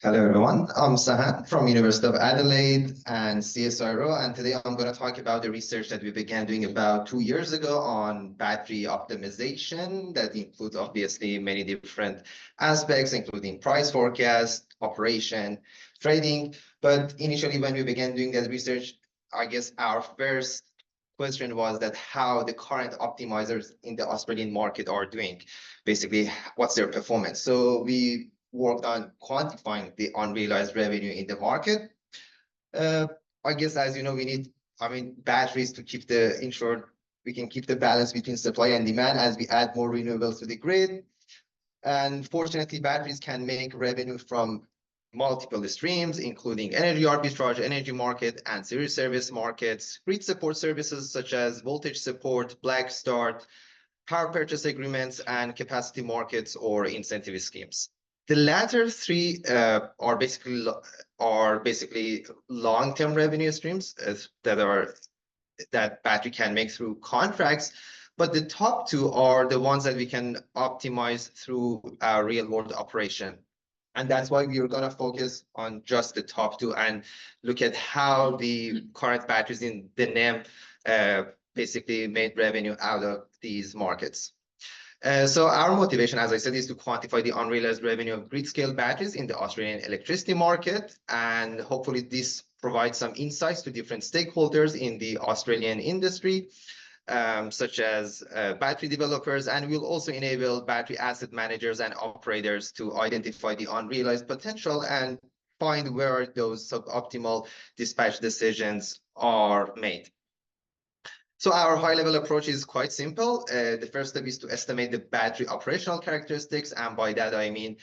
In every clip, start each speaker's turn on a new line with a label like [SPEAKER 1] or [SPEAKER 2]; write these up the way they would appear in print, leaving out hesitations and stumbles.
[SPEAKER 1] Hello everyone, I'm Sahan from University of Adelaide and CSIRO, and today I'm going to talk about the research that we began doing about 2 years ago on battery optimization. That includes obviously many different aspects, including price forecast, operation, trading. But initially when we began doing that research, I guess our first question was that how the current optimizers in the Australian market are doing. Basically, what's their performance? So we worked on quantifying the unrealized revenue in the market. Uh, I guess, as you know, batteries to keep the insured, we can keep the balance between supply and demand as we add more renewables to the grid. And fortunately, batteries can make revenue from multiple streams, including energy arbitrage, energy market, ancillary service markets, grid support services such as voltage support, black start, power purchase agreements, and capacity markets or incentive schemes. The latter three are basically long-term revenue streams that battery can make through contracts, but the top two are the ones that we can optimize through our real-world operation. And that's why we are going to focus on just the top two and look at how the current batteries in the NEM basically made revenue out of these markets. So our motivation, as I said, is to quantify the unrealized revenue of grid-scale batteries in the Australian electricity market, and hopefully this provides some insights to different stakeholders in the Australian industry, such as battery developers, and will also enable battery asset managers and operators to identify the unrealized potential and find where those suboptimal dispatch decisions are made. So our high-level approach is quite simple. The first step is to estimate the battery operational characteristics, and by that I mean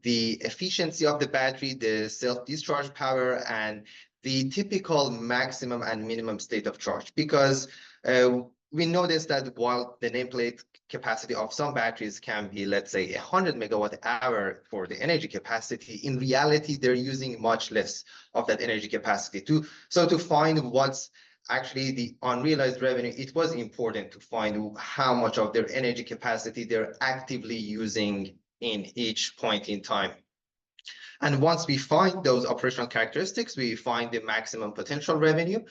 [SPEAKER 1] the efficiency of the battery, the self-discharge power, and the typical maximum and minimum state of charge. Because we noticed that while the nameplate capacity of some batteries can be, let's say, 100 megawatt hour for the energy capacity, in reality, they're using much less of that energy capacity. So to find what's actually the unrealized revenue, it was important to find how much of their energy capacity they're actively using in each point in time. And once we find those operational characteristics, we find the maximum potential revenue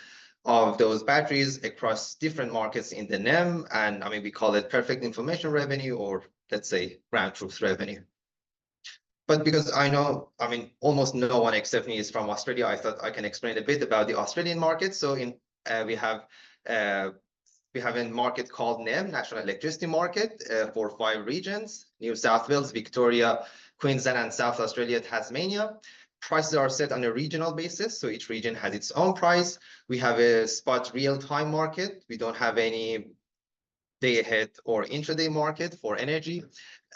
[SPEAKER 1] of those batteries across different markets in the NEM. And we call it perfect information revenue, or let's say ground truth revenue. But because I know, almost no one except me is from Australia, I thought I can explain a bit about the Australian market. So we have a market called NEM, National Electricity Market, for 5 regions: New South Wales, Victoria, Queensland, and South Australia, Tasmania. Prices are set on a regional basis, so each region has its own price. We have a spot real-time market. We don't have any day-ahead or intraday market for energy.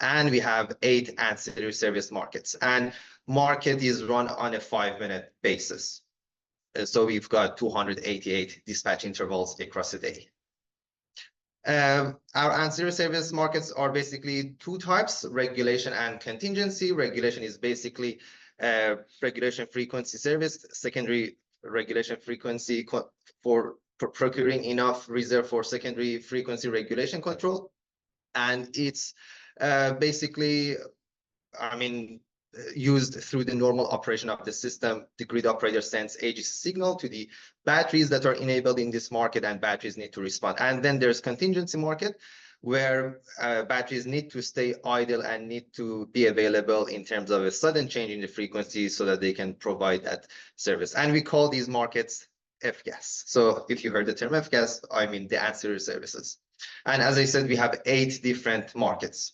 [SPEAKER 1] And we have 8 ancillary service markets. And market is run on a 5-minute basis. So we've got 288 dispatch intervals across the day. Our ancillary service markets are basically 2 types: regulation and contingency. Regulation is basically regulation frequency service, secondary regulation frequency for procuring enough reserve for secondary frequency regulation control. And it's basically, used through the normal operation of the system. The grid operator sends AGC signal to the batteries that are enabled in this market, and batteries need to respond. And then there's contingency market, where batteries need to stay idle and need to be available in terms of a sudden change in the frequency so that they can provide that service. And we call these markets FGAS. So if you heard the term FGAS, I mean the ancillary services. And as I said, we have 8 different markets.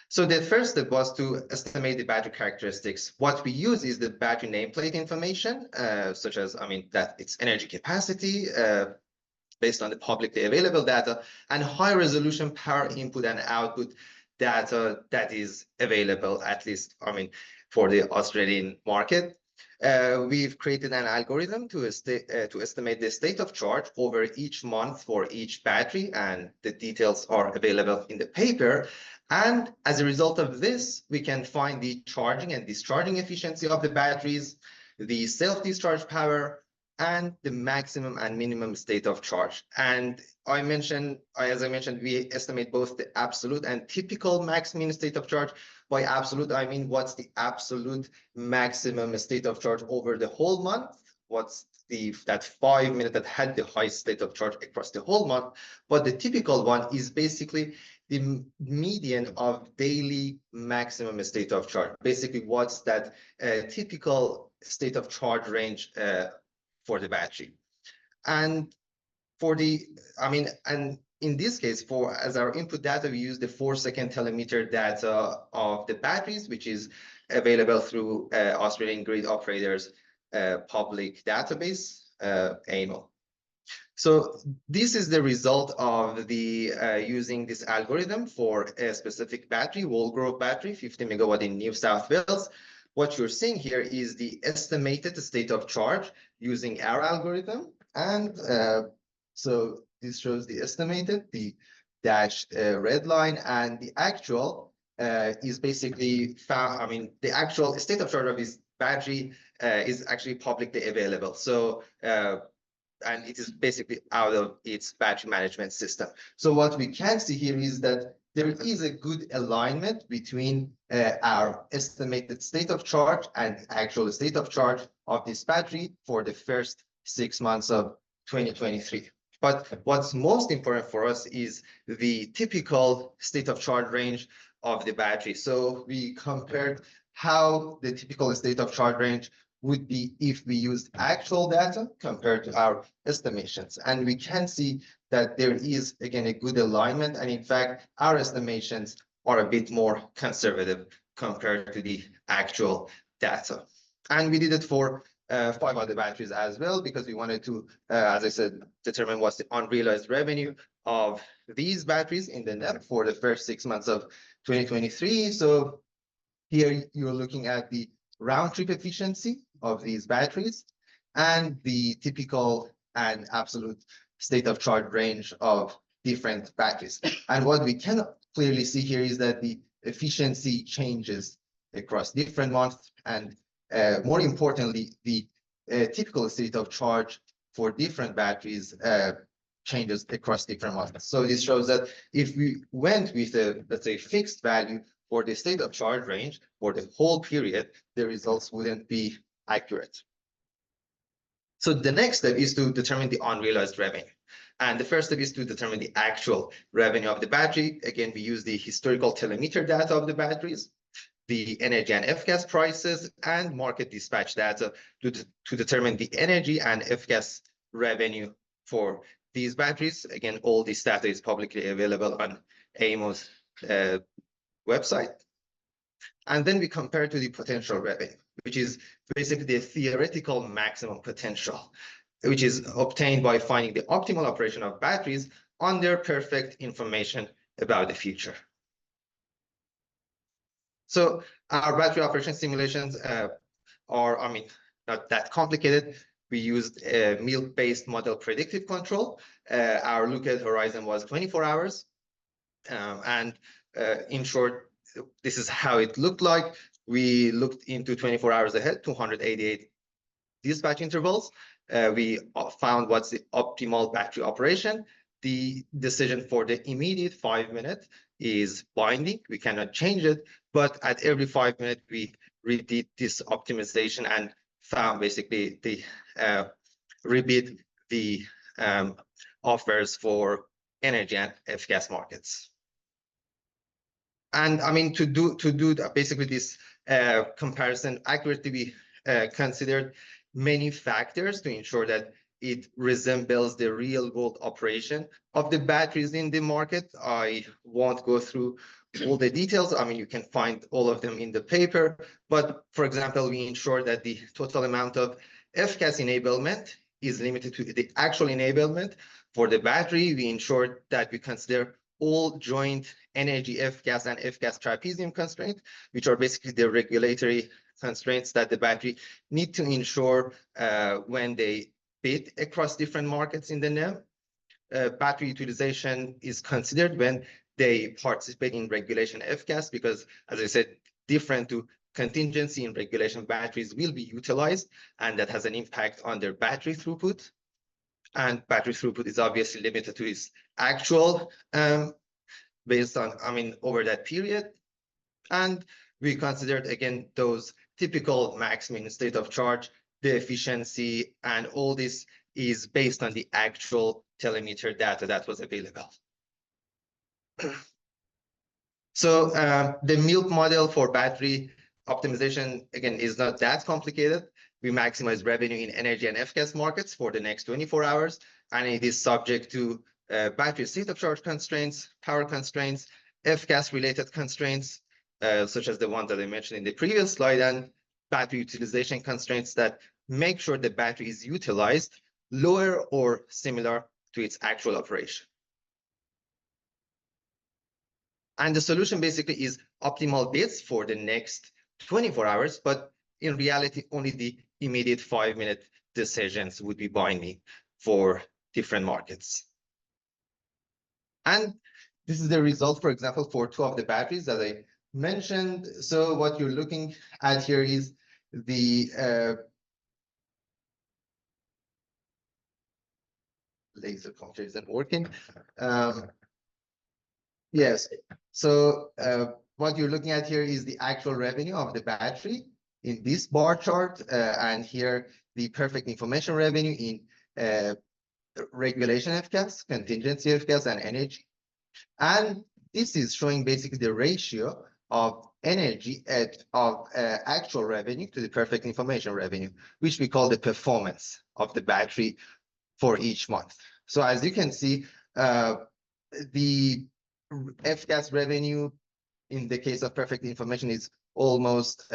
[SPEAKER 1] So the first step was to estimate the battery characteristics. What we use is the battery nameplate information, such as, that its energy capacity, based on the publicly available data, and high resolution power input and output data that is available, at least, for the Australian market. We've created an algorithm to estimate the state of charge over each month for each battery, and the details are available in the paper. And as a result of this, we can find the charging and discharging efficiency of the batteries, the self-discharge power, and the maximum and minimum state of charge. And as I mentioned, we estimate both the absolute and typical maximum state of charge. By absolute, I mean what's the absolute maximum state of charge over the whole month? What's that 5 minute that had the highest state of charge across the whole month? But the typical one is basically the median of daily maximum state of charge. Basically, what's that typical state of charge range for the battery? And for the, I mean, and in this case, for as our input data, we use the 4-second telemeter data of the batteries, which is available through Australian grid operators public database, AMO. So this is the result of the using this algorithm for a specific battery, Walgrove battery, 50 megawatt in New South Wales. What you're seeing here is the estimated state of charge using our algorithm. And so this shows the estimated, the dashed red line, and the actual is basically found. I mean, the actual state of charge of this battery is actually publicly available. So and it is basically out of its battery management system. So what we can see here is that there is a good alignment between our estimated state of charge and actual state of charge of this battery for the first 6 months of 2023. But what's most important for us is the typical state of charge range of the battery. So we compared how the typical state of charge range would be if we used actual data compared to our estimations. And we can see that there is, again, a good alignment. And in fact, our estimations are a bit more conservative compared to the actual data. And we did it for 5 other batteries as well, because we wanted to, as I said, determine what's the unrealized revenue of these batteries in the net for the first 6 months of 2023. So here you're looking at the round trip efficiency of these batteries and the typical and absolute state of charge range of different batteries. And what we can clearly see here is that the efficiency changes across different months, and more importantly, the typical state of charge for different batteries changes across different months. So this shows that if we went with a, let's say, fixed value for the state of charge range for the whole period, the results wouldn't be accurate. So the next step is to determine the unrealized revenue. And the first step is to determine the actual revenue of the battery. Again, we use the historical telemeter data of the batteries, the energy and F-gas prices, and market dispatch data to determine the energy and F-gas revenue for these batteries. Again, all this data is publicly available on AMO's website. And then we compare to the potential revenue, which is basically the theoretical maximum potential, which is obtained by finding the optimal operation of batteries under perfect information about the future. So our battery operation simulations are, I mean, not that complicated. We used a milk-based model predictive control. Our look-ahead horizon was 24 hours. And in short, this is how it looked like. We looked into 24 hours ahead, 288 dispatch intervals. We found what's the optimal battery operation. The decision for the immediate 5 minute is binding. We cannot change it, but at every 5 minutes, we redid this optimization and found basically the rebid the offers for energy and F-gas markets. And I mean, to do basically this comparison accurately, we considered many factors to ensure that it resembles the real world operation of the batteries in the market. I won't go through all the details. I mean, you can find all of them in the paper. But for example, we ensure that the total amount of F-gas enablement is limited to the actual enablement. For the battery, we ensure that we consider all joint energy F-gas and F-gas trapezium constraints, which are basically the regulatory constraints that the battery need to ensure when they bid across different markets in the NEM. Battery utilization is considered when they participate in regulation F-gas, because, as I said, different to contingency in regulation, batteries will be utilized, and that has an impact on their battery throughput. And battery throughput is obviously limited to its actual based on, I mean, over that period. And we considered, again, those typical maximum state of charge, the efficiency, and all this is based on the actual telemeter data that was available. So the milk model for battery optimization, again, is not that complicated. We maximize revenue in energy and F-gas markets for the next 24 hours, and it is subject to battery state of charge constraints, power constraints, F-gas related constraints, such as the one that I mentioned in the previous slide, and battery utilization constraints that make sure the battery is utilized lower or similar to its actual operation. And the solution basically is optimal bits for the next 24 hours, but in reality, only the immediate 5-minute decisions would be binding for different markets. And this is the result, for example, for 2 of the batteries that I mentioned. So what you're looking at here is the laser pointer isn't working. Yes. So what you're looking at here is the actual revenue of the battery in this bar chart, and here the perfect information revenue in regulation F-gas, contingency F-gas, and energy. And this is showing basically the ratio of energy of actual revenue to the perfect information revenue, which we call the performance of the battery for each month. So as you can see, the F-gas revenue in the case of perfect information is almost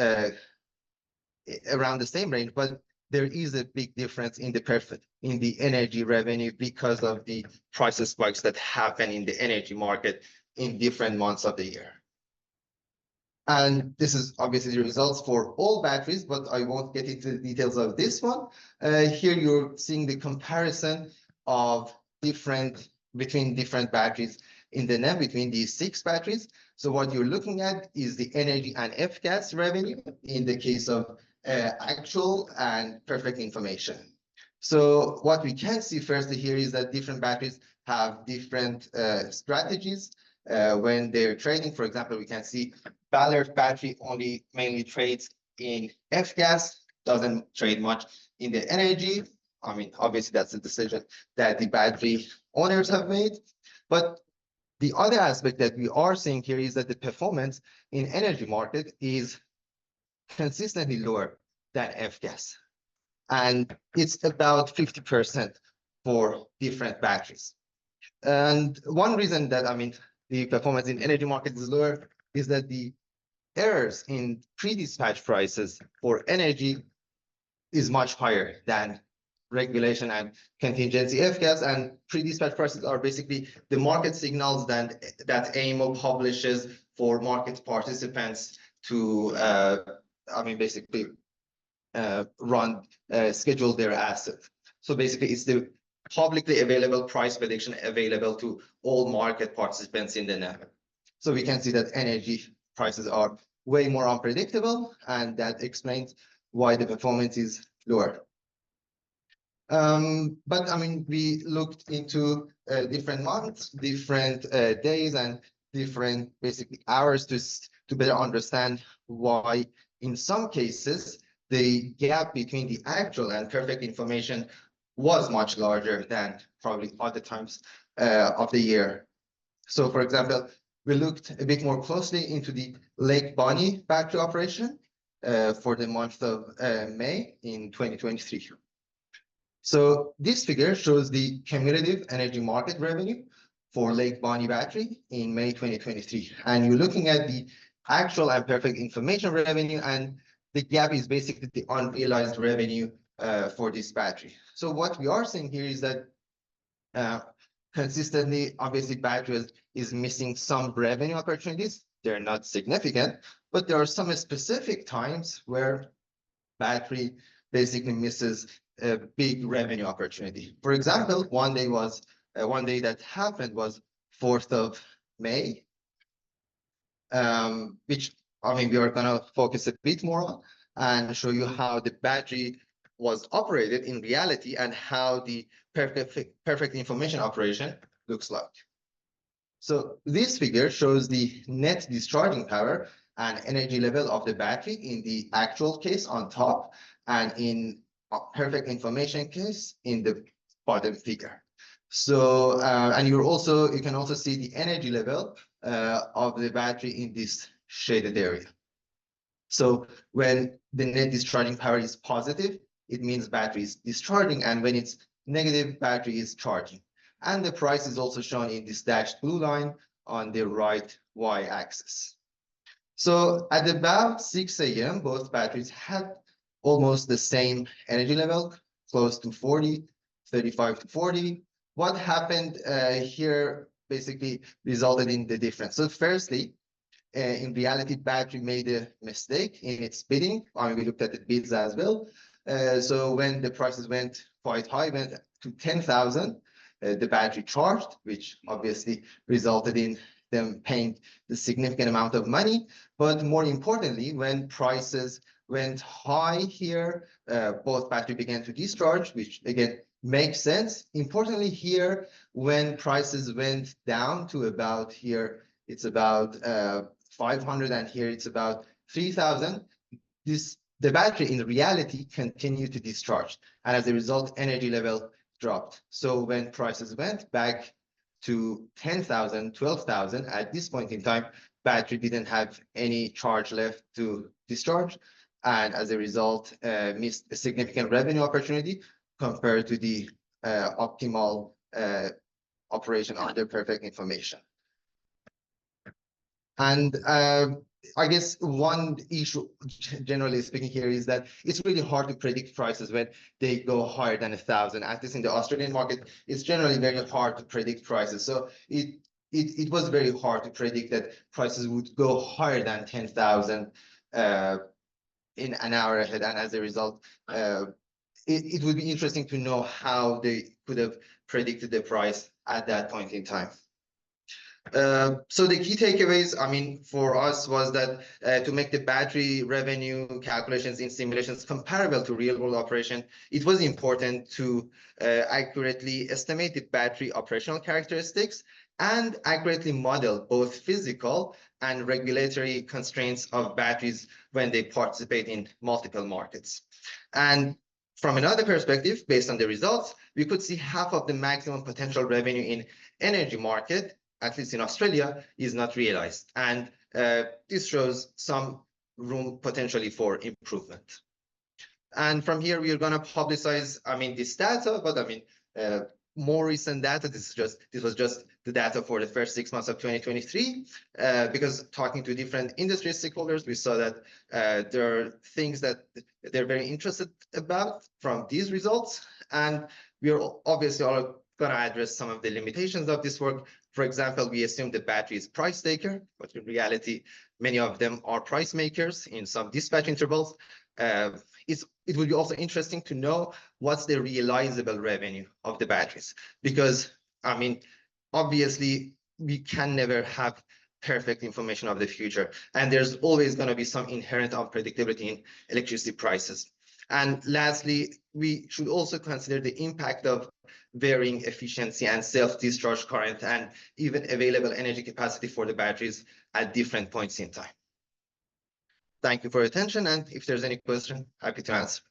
[SPEAKER 1] around the same range, but there is a big difference in the energy revenue because of the price spikes that happen in the energy market in different months of the year. And this is obviously the results for all batteries, but I won't get into the details of this one. Here you're seeing the comparison of between different batteries in the NEM, between these 6 batteries. So what you're looking at is the energy and F-gas revenue in the case of actual and perfect information. So what we can see firstly here is that different batteries have different strategies when they're trading. For example, we can see Ballard battery only mainly trades in F-gas, doesn't trade much in the energy. I mean, obviously that's a decision that the battery owners have made. But the other aspect that we are seeing here is that the performance in energy market is consistently lower than F-gas. And it's about 50% for different batteries. And one reason that, the performance in energy market is lower is that the errors in pre-dispatch prices for energy is much higher than regulation and contingency F-gas, and pre-dispatch prices are basically the market signals that AMO publishes for market participants to, basically schedule their assets. So basically, it's the publicly available price prediction available to all market participants in the NEM. So we can see that energy prices are way more unpredictable, and that explains why the performance is lower. But we looked into different months, different days, and different basically hours to better understand why in some cases the gap between the actual and perfect information was much larger than probably other times of the year. So for example, we looked a bit more closely into the Lake Bonny battery operation for the month of May in 2023. So this figure shows the cumulative energy market revenue for Lake Bonny battery in May 2023. And you're looking at the actual and perfect information revenue, and the gap is basically the unrealized revenue for this battery. So what we are seeing here is that consistently, obviously, battery is missing some revenue opportunities. They're not significant, but there are some specific times where battery basically misses a big revenue opportunity. For example, one day that happened was 4th of May, which we are going to focus a bit more on and show you how the battery was operated in reality and how the perfect information operation looks like. So this figure shows the net discharging power and energy level of the battery in the actual case on top, and in a perfect information case in the bottom figure. So, and you can also see the energy level of the battery in this shaded area. So when the net discharging power is positive, it means battery is discharging, and when it's negative, battery is charging. And the price is also shown in this dashed blue line on the right y-axis. So at about 6 a.m., both batteries had almost the same energy level, close to 40, 35 to 40. What happened here basically resulted in the difference. So firstly, in reality, battery made a mistake in its bidding. We looked at the bids as well. So when the prices went quite high, went to 10,000, the battery charged, which obviously resulted in them paying the significant amount of money. But more importantly, when prices went high here, both battery began to discharge, which again makes sense. Importantly here, when prices went down to about here, it's about 500, and here it's about 3,000. The battery in reality continued to discharge, and as a result, energy level dropped. So when prices went back to 10,000, 12,000, at this point in time, battery didn't have any charge left to discharge, and as a result, missed a significant revenue opportunity compared to the optimal operation under perfect information. And I guess one issue, generally speaking here, is that it's really hard to predict prices when they go higher than 1,000. At least in the Australian market, it's generally very hard to predict prices. So it was very hard to predict that prices would go higher than 10,000 in an hour ahead. And as a result, it would be interesting to know how they could have predicted the price at that point in time. So the key takeaways, for us was that to make the battery revenue calculations in simulations comparable to real-world operation, it was important to accurately estimate the battery operational characteristics and accurately model both physical and regulatory constraints of batteries when they participate in multiple markets. And from another perspective, based on the results, we could see half of the maximum potential revenue in energy market, at least in Australia, is not realized. And this shows some room potentially for improvement. And from here, we are going to publicize, this data, but more recent data. This was just the data for the first 6 months of 2023. Because talking to different industry stakeholders, we saw that there are things that they're very interested about from these results. And we are obviously all going to address some of the limitations of this work. For example, we assume the battery is price taker, but in reality, many of them are price makers in some dispatch intervals. It would be also interesting to know what's the realizable revenue of the batteries, because obviously we can never have perfect information of the future, and there's always going to be some inherent unpredictability in electricity prices. And lastly, we should also consider the impact of varying efficiency and self-discharge current and even available energy capacity for the batteries at different points in time. Thank you for your attention, and if there's any question, happy to answer.